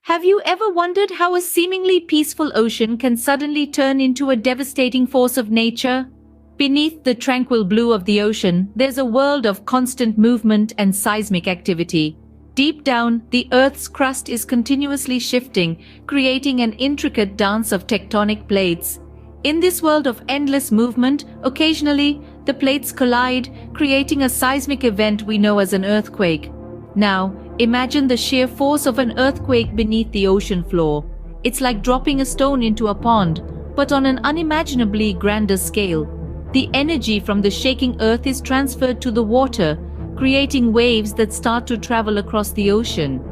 Have you ever wondered how a seemingly peaceful ocean can suddenly turn into a devastating force of nature? Beneath the tranquil blue of the ocean, there's a world of constant movement and seismic activity. Deep down, the Earth's crust is continuously shifting, creating an intricate dance of tectonic plates. In this world of endless movement, occasionally, the plates collide, creating a seismic event we know as an earthquake. Now, imagine the sheer force of an earthquake beneath the ocean floor. It's like dropping a stone into a pond, but on an unimaginably grander scale. The energy from the shaking earth is transferred to the water, creating waves that start to travel across the ocean.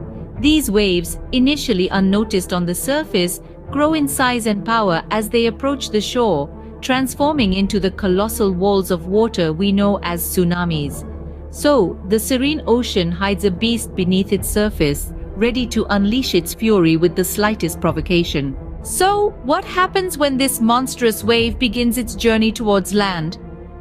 These waves, initially unnoticed on the surface, grow in size and power as they approach the shore, transforming into the colossal walls of water we know as tsunamis. So, the serene ocean hides a beast beneath its surface, ready to unleash its fury with the slightest provocation. So, what happens when this monstrous wave begins its journey towards land?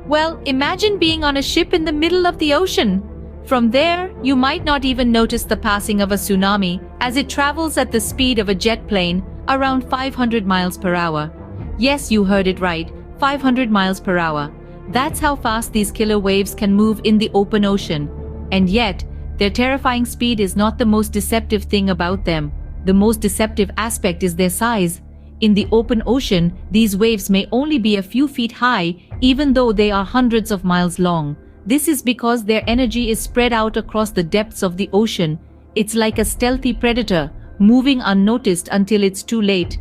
Well, imagine being on a ship in the middle of the ocean. From there, you might not even notice the passing of a tsunami, as it travels at the speed of a jet plane, around 500 miles per hour. Yes, you heard it right, 500 miles per hour. That's how fast these killer waves can move in the open ocean. And yet, their terrifying speed is not the most deceptive thing about them. The most deceptive aspect is their size. In the open ocean, these waves may only be a few feet high, even though they are hundreds of miles long. This is because their energy is spread out across the depths of the ocean. It's like a stealthy predator, moving unnoticed until it's too late.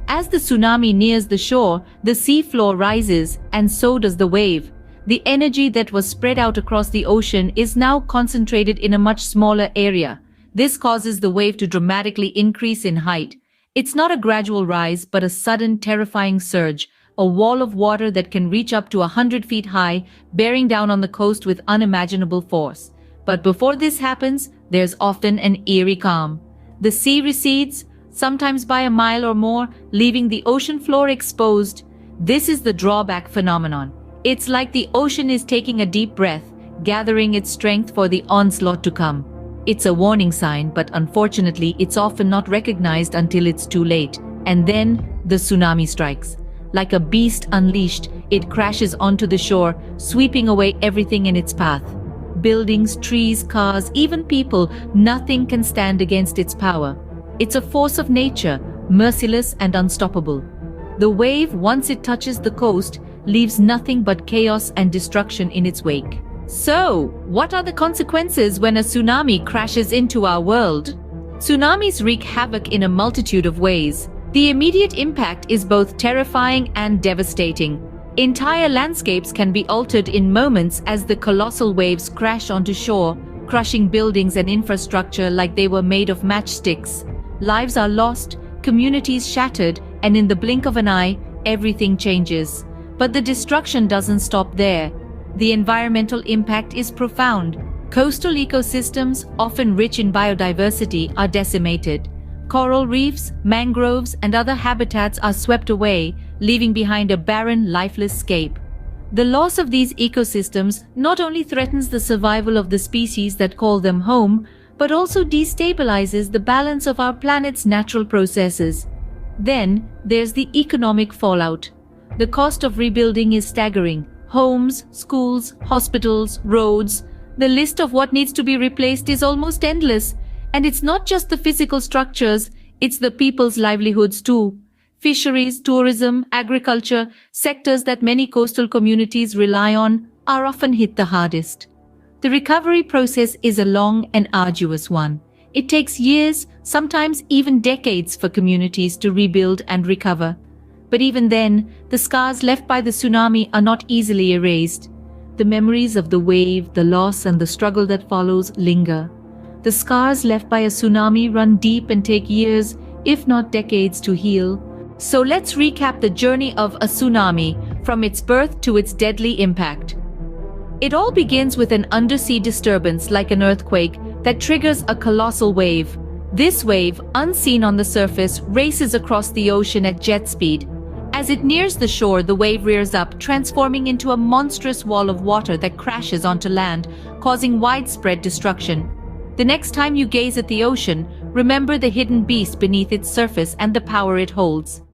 As the tsunami nears the shore, the sea floor rises, and so does the wave. The energy that was spread out across the ocean is now concentrated in a much smaller area. This causes the wave to dramatically increase in height. It's not a gradual rise, but a sudden, terrifying surge, a wall of water that can reach up to 100 feet high, bearing down on the coast with unimaginable force. But before this happens, there's often an eerie calm. The sea recedes, sometimes by a mile or more, leaving the ocean floor exposed. This is the drawback phenomenon. It's like the ocean is taking a deep breath, gathering its strength for the onslaught to come. It's a warning sign, but unfortunately, it's often not recognized until it's too late. And then, the tsunami strikes. Like a beast unleashed, it crashes onto the shore, sweeping away everything in its path. Buildings, trees, cars, even people, nothing can stand against its power. It's a force of nature, merciless and unstoppable. The wave, once it touches the coast, leaves nothing but chaos and destruction in its wake. So, what are the consequences when a tsunami crashes into our world? Tsunamis wreak havoc in a multitude of ways. The immediate impact is both terrifying and devastating. Entire landscapes can be altered in moments as the colossal waves crash onto shore, crushing buildings and infrastructure like they were made of matchsticks. Lives are lost, communities shattered, and in the blink of an eye, everything changes. But the destruction doesn't stop there. The environmental impact is profound. Coastal ecosystems, often rich in biodiversity, are decimated. Coral reefs, mangroves, and other habitats are swept away, leaving behind a barren, lifeless scape. The loss of these ecosystems not only threatens the survival of the species that call them home, but also destabilizes the balance of our planet's natural processes. Then, there's the economic fallout. The cost of rebuilding is staggering. Homes, schools, hospitals, roads. The list of what needs to be replaced is almost endless. And it's not just the physical structures, it's the people's livelihoods too. Fisheries, tourism, agriculture, sectors that many coastal communities rely on, are often hit the hardest. The recovery process is a long and arduous one. It takes years, sometimes even decades, for communities to rebuild and recover. But even then, the scars left by the tsunami are not easily erased. The memories of the wave, the loss, and the struggle that follows linger. The scars left by a tsunami run deep and take years, if not decades, to heal. So let's recap the journey of a tsunami, from its birth to its deadly impact. It all begins with an undersea disturbance like an earthquake that triggers a colossal wave. This wave, unseen on the surface, races across the ocean at jet speed. As it nears the shore, the wave rears up, transforming into a monstrous wall of water that crashes onto land, causing widespread destruction. The next time you gaze at the ocean, Remember the hidden beast beneath its surface and the power it holds.